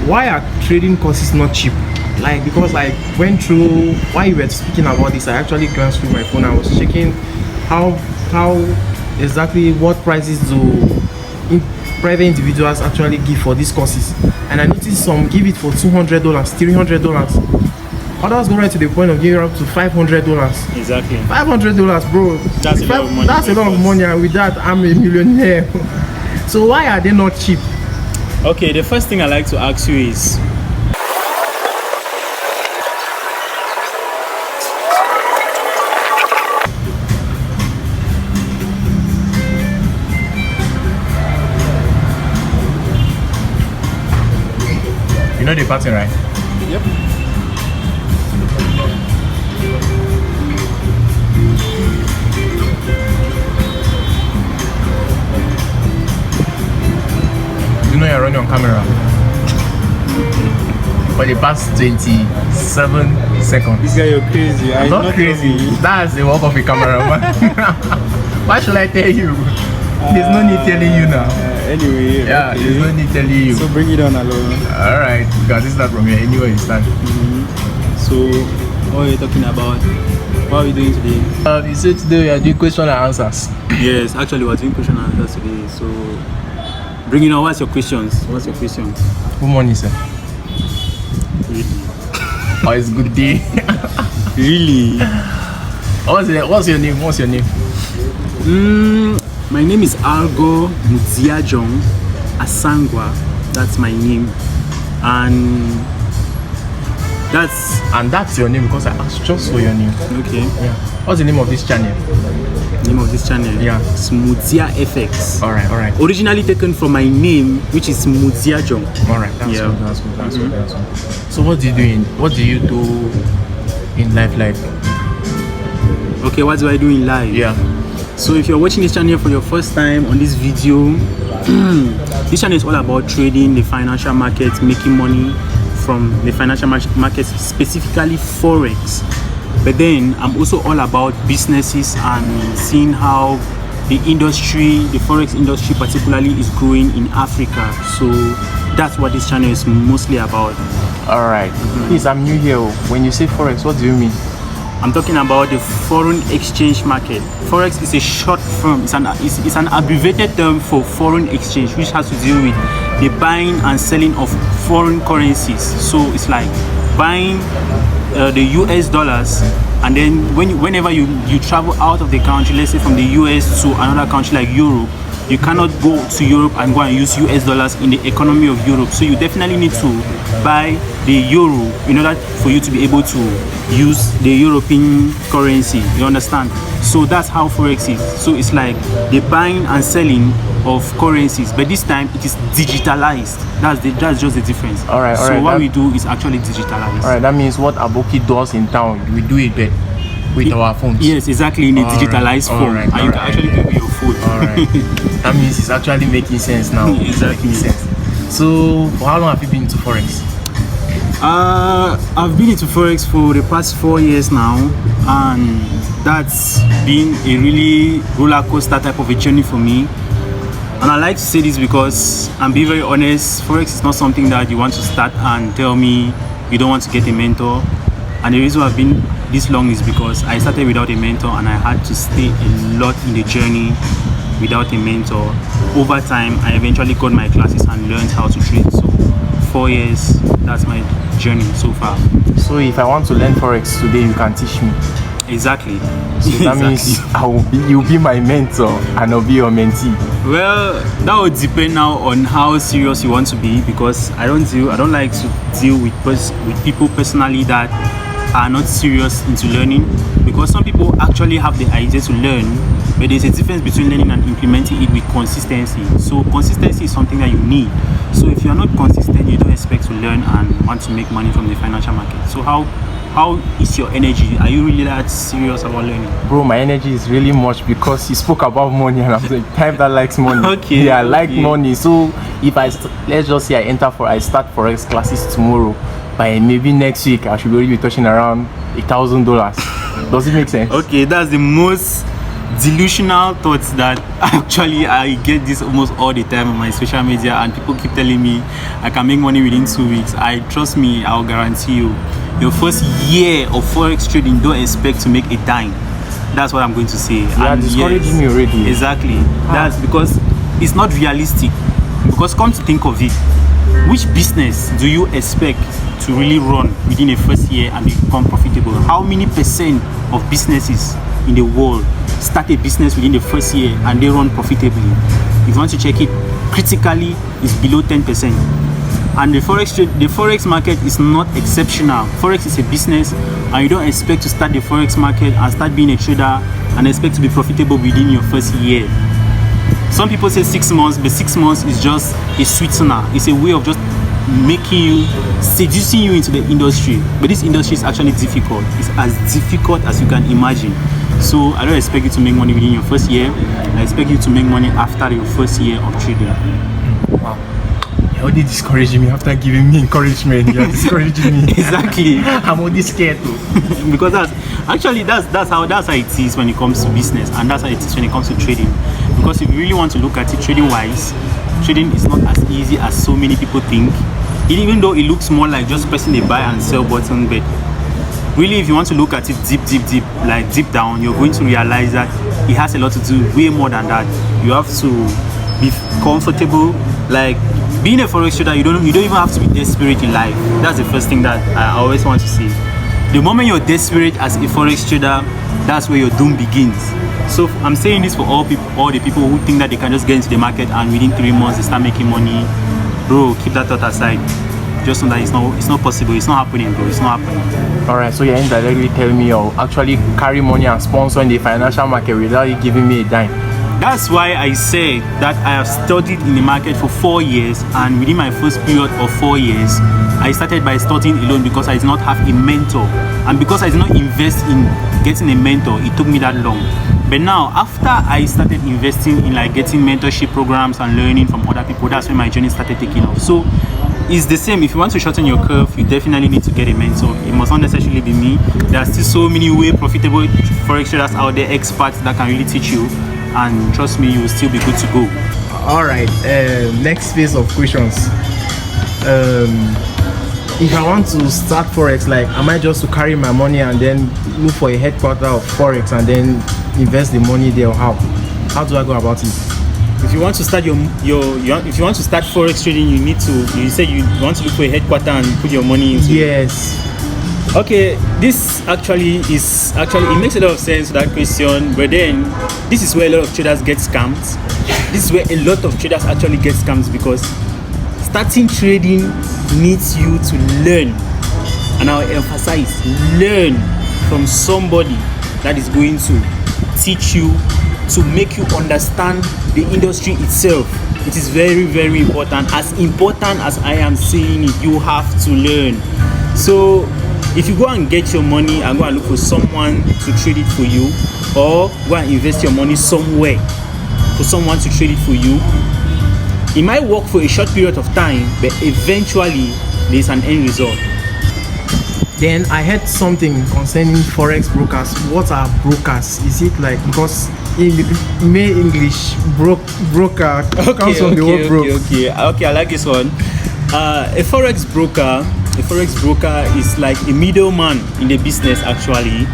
why are trading courses not cheap? Like, because I went through, while you were speaking about this, I actually glanced through my phone. I was checking how exactly what prices do private individuals actually give for these courses, and I noticed some give it for $200, $300. Others go right to the point of giving up to $500. Exactly. $500, bro. That's a lot of money. That's a lot of money, and with that, I'm a millionaire. So why are they not cheap? Okay, the first thing I like to ask you is, you know the pattern, right? yep. You know you're running on camera for the past 27 seconds. This guy, you're crazy. I'm not crazy. That's the work of a cameraman. Why should I tell you? There's no need telling you now. Anyway, Yeah, okay. there's no need telling you. So bring it on alone. Alright, because this is not from here, anywhere you stand. So, what are you talking about? What are we doing today? You said today we are doing question and answers. Yes, actually, we're doing question and answers today. So, bring it on. What's your questions? What's your questions? Good morning, sir. Really? Oh, it's good day. Really? What's your name? What's your name? My name is Argo Mudziajong Asangwa. That's my name, and that's your name because I asked just for your name. okay. Yeah. What's the name of this channel? Name of this channel? Yeah. Smoothia FX. Alright. Originally taken from my name, which is Mudziajong. Alright, that's Yeah. good. That's good. So what do you do in life? Okay, what do I do in life? Yeah. So if you're watching this channel for your first time on this video, this channel is all about trading the financial market, making money from the financial market, specifically Forex. But then I'm also all about businesses and seeing how the Forex industry particularly is growing in Africa. So that's what this channel is mostly about. Alright. Please, I'm new here. When you say Forex, what do you mean? I'm talking about the foreign exchange market. Forex is a short form, it's an abbreviated term for foreign exchange, which has to do with the buying and selling of foreign currencies. So it's like buying the US dollars, and then whenever you travel out of the country, let's say from the US to another country like Europe, you cannot go to Europe and go and use US dollars in the economy of Europe. So you definitely need to buy the euro in order for you to be able to use the European currency. You understand? So that's how Forex is. So it's like the buying and selling of currencies, but this time it is digitalized. That's just the difference. Alright. So what we do is actually digitalized. Alright, that means what Aboki does in town, we do it there with our phones. Yes, exactly, in a digitalized form. And you can actually do it with your phone. Alright. That means it's actually making sense now. Exactly. Making sense. So for how long have you been into Forex? I've been into Forex for the past 4 years now, and that's been a really roller coaster type of a journey for me. And I like to say this because I'm being very honest, Forex is not something that you want to start and tell me you don't want to get a mentor. And the reason why I've been this long is because I started without a mentor, and I had to stay a lot in the journey without a mentor. Over time, I eventually got my classes and learned how to trade. So 4 years, that's my journey so far. So if I want to learn Forex today, you can teach me. Exactly. So that means you'll be my mentor and I'll be your mentee. Well, that would depend now on how serious you want to be, because I don't like to deal with people personally that are not serious into learning, because some people actually have the idea to learn, but there's a difference between learning and implementing it with consistency. So consistency is something that you need. So if you're not consistent, you don't expect to learn and want to make money from the financial market. So how is your energy? Are you really that serious about learning? Bro, my energy is really much because you spoke about money, and I'm the type that likes money. Okay. Yeah, I like money. So if let's just say I start Forex classes tomorrow, by maybe next week I should already be touching around $1,000. Does it make sense? Okay, that's the most delusional thoughts that actually I get this almost all the time on my social media, and people keep telling me I can make money within 2 weeks. Trust me, I'll guarantee you, your first year of forex trading, don't expect to make a dime. That's what I'm going to say. You are discouraging me already. Exactly. That's because it's not realistic. Because come to think of it, which business do you expect to really run within the first year and become profitable? How many percent of businesses in the world start a business within the first year and they run profitably? If you want to check it critically, it's below 10%. And the forex market is not exceptional. Forex is a business, and you don't expect to start the forex market and start being a trader and expect to be profitable within your first year. Some people say 6 months, but 6 months is just a sweetener. It's a way of just making you, seducing you into the industry. But this industry is actually difficult. It's as difficult as you can imagine. So I don't expect you to make money within your first year. I expect you to make money after your first year of trading. Wow. You're already discouraging me after giving me encouragement. You're discouraging me. Exactly. I'm already scared too. Because that's how it is when it comes to business, and that's how it is when it comes to trading. Because if you really want to look at it trading wise, trading is not as easy as so many people think. Even though it looks more like just pressing a buy and sell button, but really if you want to look at it deep down, you're going to realize that it has a lot to do way more than that. You have to be comfortable. Like being a forex trader, you don't even have to be desperate in life. That's the first thing that I always want to say. The moment you're desperate as a forex trader, that's where your doom begins. So I'm saying this for all the people who think that they can just get into the market and within 3 months they start making money. Bro, keep that thought aside. Just know that it's not possible. It's not happening, bro. It's not happening. Alright, so you're indirectly telling me you'll actually carry money and sponsor in the financial market without you giving me a dime. That's why I say that I have studied in the market for 4 years, and within my first period of 4 years, I started by studying alone because I did not have a mentor, and because I did not invest in getting a mentor, it took me that long. But now, after I started investing in like getting mentorship programs and learning from other people, that's when my journey started taking off. So it's the same. If you want to shorten your curve, you definitely need to get a mentor. It must not necessarily be me. There are still so many way profitable forex traders out there, experts that can really teach you. And trust me, you will still be good to go. All right, next phase of questions. If I want to start forex, like, am I just to carry my money and then look for a headquarter of forex and then invest the money there, or how do I go about it? If you want to start if you want to start forex trading, you say you want to look for a headquarter and put your money into. Yes. Okay, this actually it makes a lot of sense to that question, but then this is where a lot of traders get scammed. This is where a lot of traders actually get scammed, because starting trading needs you to learn, and I'll emphasize, learn from somebody that is going to teach you, to make you understand the industry itself. It is very, very important. As important as I am saying it, you have to learn. So if you go and get your money and go and look for someone to trade it for you, or go and invest your money somewhere for someone to trade it for you, it might work for a short period of time, but eventually there's an end result. Then I heard something concerning forex brokers. What are brokers? Is it like, because in English, broker comes from the word broke. Okay, I like this one. A forex broker is like a middleman in the business. Actually,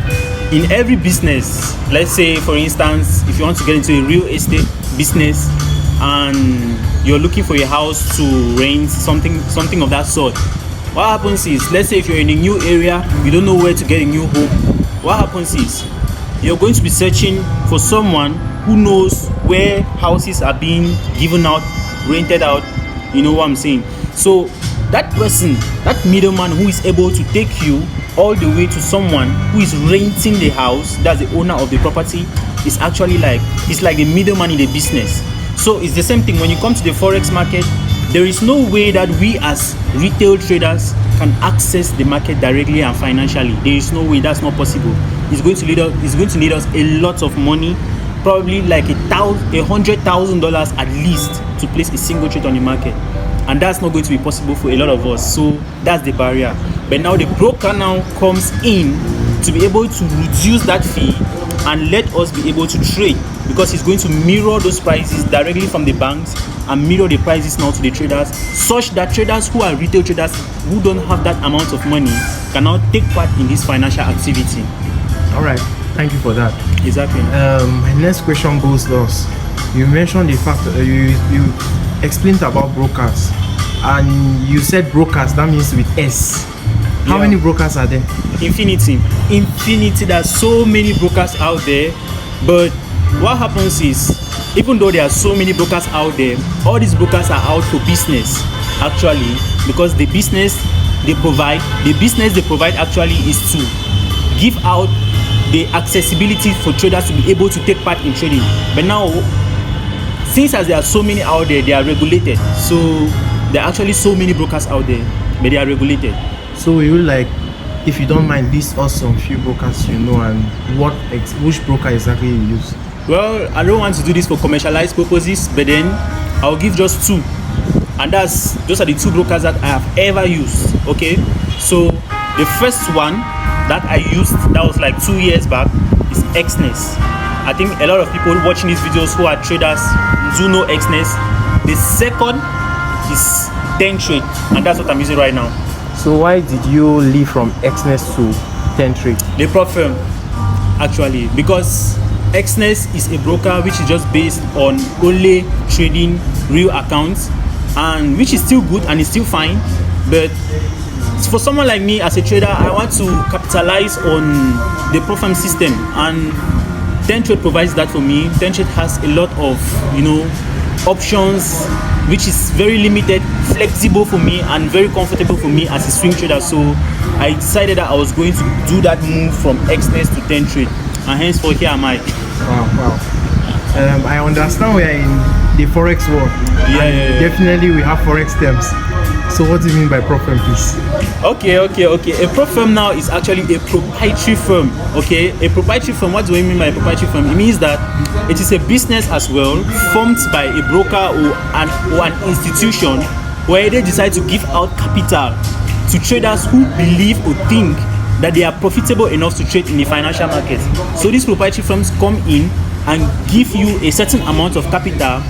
in every business, let's say for instance, if you want to get into a real estate business and you're looking for a house to rent, something of that sort, what happens is, let's say if you're in a new area, you don't know where to get a new home, what happens is you're going to be searching for someone who knows where houses are being given out, rented out. You know what I'm saying? So that person, that middleman who is able to take you all the way to someone who is renting the house, that's the owner of the property, is actually like, it's like the middleman in the business. So it's the same thing when you come to the forex market. There is no way that we as retail traders can access the market directly and financially. There is no way. That's not possible. It's going to need us a lot of money, probably like $100,000 at least, to place a single trade on the market, and that's not going to be possible for a lot of us. So that's the barrier. But now the broker now comes in to be able to reduce that fee and let us be able to trade, because it's going to mirror those prices directly from the banks and mirror the prices now to the traders, such that traders who are retail traders who don't have that amount of money can now take part in this financial activity. All right, thank you for that. Exactly. My next question goes thus. You mentioned the fact that you explained about brokers, and you said brokers, that means with S. How Yeah. many brokers are there? Infinity. There's so many brokers out there, but what happens is, even though there are so many brokers out there, all these brokers are out for business actually, because the business they provide actually is to give out the accessibility for traders to be able to take part in trading. But now, since as there are so many out there, they are regulated. So there are actually so many brokers out there, but they are regulated. So you if you don't mind, list us some few brokers you know, and which broker exactly you use. Well, I don't want to do this for commercialized purposes, but then I'll give just two, and those are the two brokers that I have ever used. Okay, so the first one that I used, that was like 2 years back, is Xness. I think a lot of people watching these videos who are traders do know Xness. The second is Tentrade, and that's what I'm using right now. So why did you leave from Xness to Tentrade? The prop firm, actually, because Xness is a broker which is just based on only trading real accounts, and which is still good and is still fine. But for someone like me as a trader, I want to capitalize on the prop firm system, and Tentrade provides that for me. Tentrade has a lot of options, which is very limited, flexible for me, and very comfortable for me as a swing trader. So I decided that I was going to do that move from Xness to Tentrade, and henceforth here am I. Wow. I understand we are in the forex world. Yeah. Definitely we have forex terms. So what do you mean by prop firm, please? Okay. A prop firm now is actually a proprietary firm. Okay, a proprietary firm. What do I mean by a proprietary firm? It means that it is a business as well, formed by a broker or an institution, where they decide to give out capital to traders who believe or think that they are profitable enough to trade in the financial market. So these proprietary firms come in and give you a certain amount of capital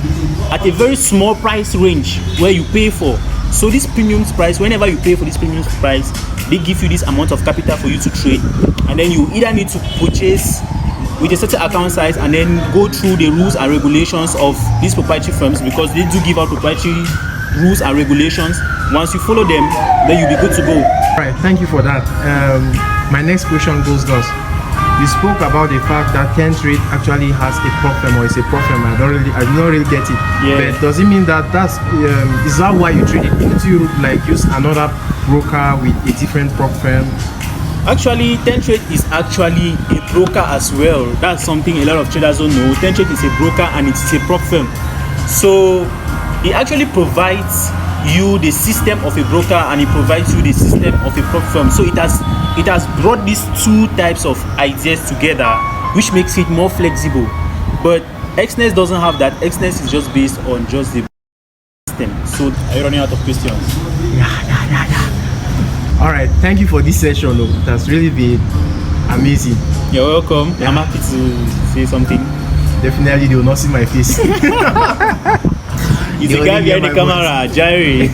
at a very small price range where you pay for. So this premium price, whenever you pay for this premium price, they give you this amount of capital for you to trade, and then you either need to purchase with a certain account size and then go through the rules and regulations of these proprietary firms, because they do give out proprietary rules and regulations. Once you follow them, then you'll be good to go. All right, thank you for that. My next question goes thus. You spoke about the fact that Tentrade actually has a prop firm, or is a prop firm. I don't really get it. Yeah. But does it mean that is that why you trade it? Don't you use another broker with a different prop firm? Actually, Tentrade is actually a broker as well. That's something a lot of traders don't know. Tentrade is a broker and it's a prop firm. So it actually provides you the system of a broker, and it provides you the system of a prop firm. So it has brought these two types of ideas together, which makes it more flexible. But Xness doesn't have that. Xness is just based on just the system. So are you running out of questions? Yeah. All right, thank you for this session. Though. It has really been amazing. You're welcome. Yeah. I'm happy to say something. Definitely, they will not see my face. It's the guy behind the camera, Jerry.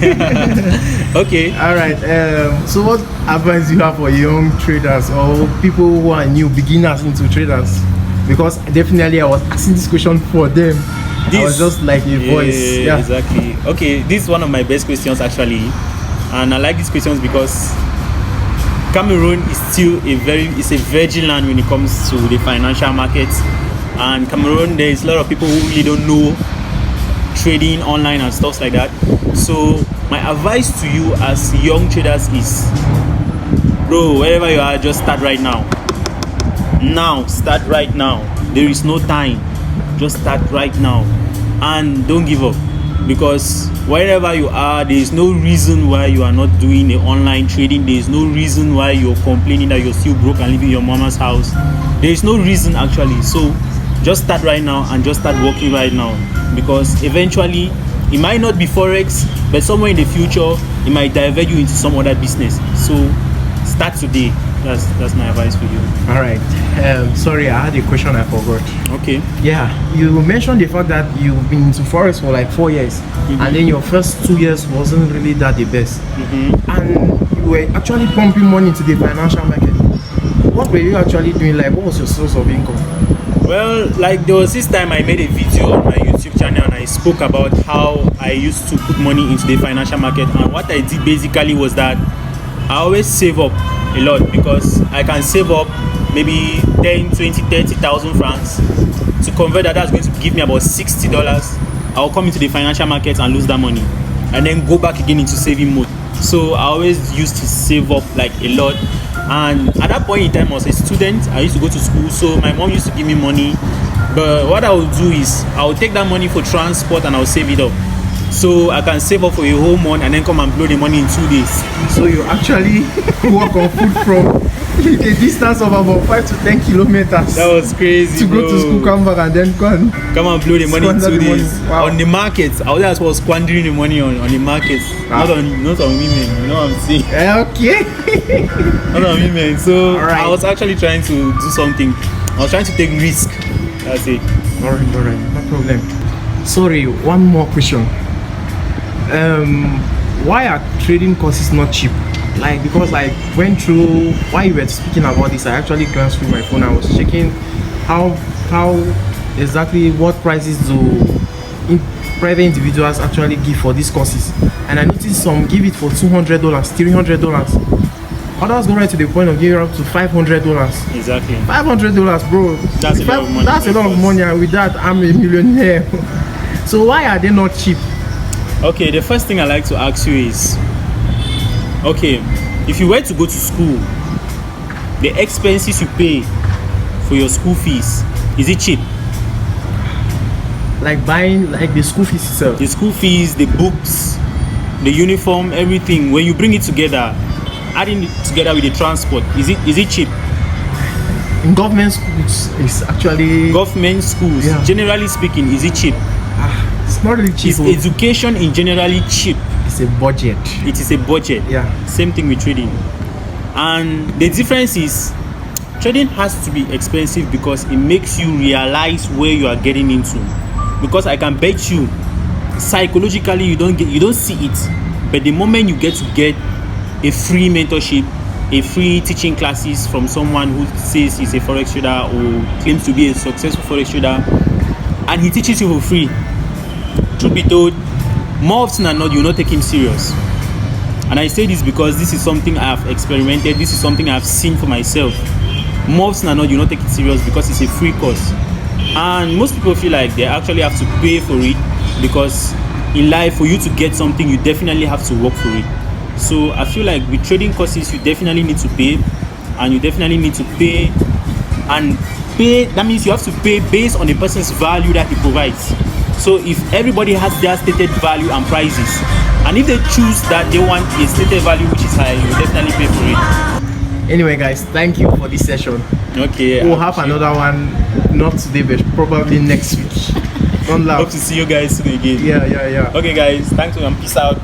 Okay. All right. So, what advice do you have for young traders or people who are new beginners into traders? Because definitely, I was asking this question for them. I was just like a voice. Yeah. Exactly. Okay. This is one of my best questions actually, and I like these questions because Cameroon is still it's a virgin land when it comes to the financial markets, and Cameroon, there is a lot of people who really don't know trading online and stuff like that. So my advice to you as young traders is, bro, wherever you are, just start right now. Start right now. There is no time. Just start right now, and don't give up, because wherever you are, there is no reason why you are not doing the online trading. There is no reason why you're complaining that you're still broke and living in your mama's house. There is no reason actually. So just start right now and just start working right now, because eventually it might not be forex, but somewhere in the future it might divert you into some other business. So start today. That's my advice for you. All right. Sorry, I had a question I forgot. Okay. Yeah, you mentioned the fact that you've been into forex for like 4 years, and then your first 2 years wasn't really that the best, and you were actually pumping money into the financial market. What were you actually doing? Like, what was your source of income? Well, like there was this time I made a video on my YouTube channel and I spoke about how I used to put money into the financial market, and what I did basically was that I always save up a lot, because I can save up maybe 10, 20, 30,000 francs. To convert that, that's going to give me about $60. I'll come into the financial market and lose that money and then go back again into saving mode. So I always used to save up like a lot. And at that point in time, I was a student. I used to go to school, so my mom used to give me money. But what I would do is I would take that money for transport and I'll save it up, so I can save up for a whole month and then come and blow the money in 2 days. So you actually work on food from a distance of about 5 to 10 kilometers. That was crazy, to go to school, come back, and then come and blow the money in 2 days. Wow. On the market. I was squandering the money on the market, not on women. You know what I'm saying? Okay. Not on women. So right. I was actually trying to do something. I was trying to take risk. That's it. All right, no problem. Sorry, one more question. Why are trading courses not cheap? Like, because like went through while you were speaking about this, I actually glanced through my phone. I was checking how exactly what prices do private individuals actually give for these courses, and I noticed some give it for $200, $300. Others go right to the point of giving up to $500. Exactly. $500, bro. That's a lot of money. That's a lot of money, and with that, I'm a millionaire. So why are they not cheap? Okay, the first thing I like to ask you is, okay, if you were to go to school, the expenses you pay for your school fees, is it cheap? Like buying, like the school fees itself? The school fees, the books, the uniform, everything. When you bring it together, adding it together with the transport, is it cheap? In government schools, it's actually... Government schools, yeah. Generally speaking, is it cheap? It's not really cheap. Is education in generally cheap? It's a budget. It is a budget. Yeah. Same thing with trading. And the difference is, trading has to be expensive because it makes you realize where you are getting into. Because I can bet you, psychologically you don't see it, but the moment you get a free mentorship, a free teaching classes from someone who says he's a forex trader or claims to be a successful forex trader, and he teaches you for free, truth be told, more often than not, you will not take him serious. And I say this because this is something I have experimented, this is something I have seen for myself. More often than not, you will not take it serious because it's a free course. And most people feel like they actually have to pay for it, because in life, for you to get something, you definitely have to work for it. So I feel like with trading courses, you definitely need to pay, and you definitely need to pay, and pay, that means you have to pay based on the person's value that he provides. So if everybody has their stated value and prices, and if they choose that they want a stated value which is high, you definitely pay for it. Anyway guys, thank you for this session. Okay, we'll have another one, not today but probably next week. Don't laugh. Hope to see you guys soon again. Yeah. Okay guys, thanks and peace out.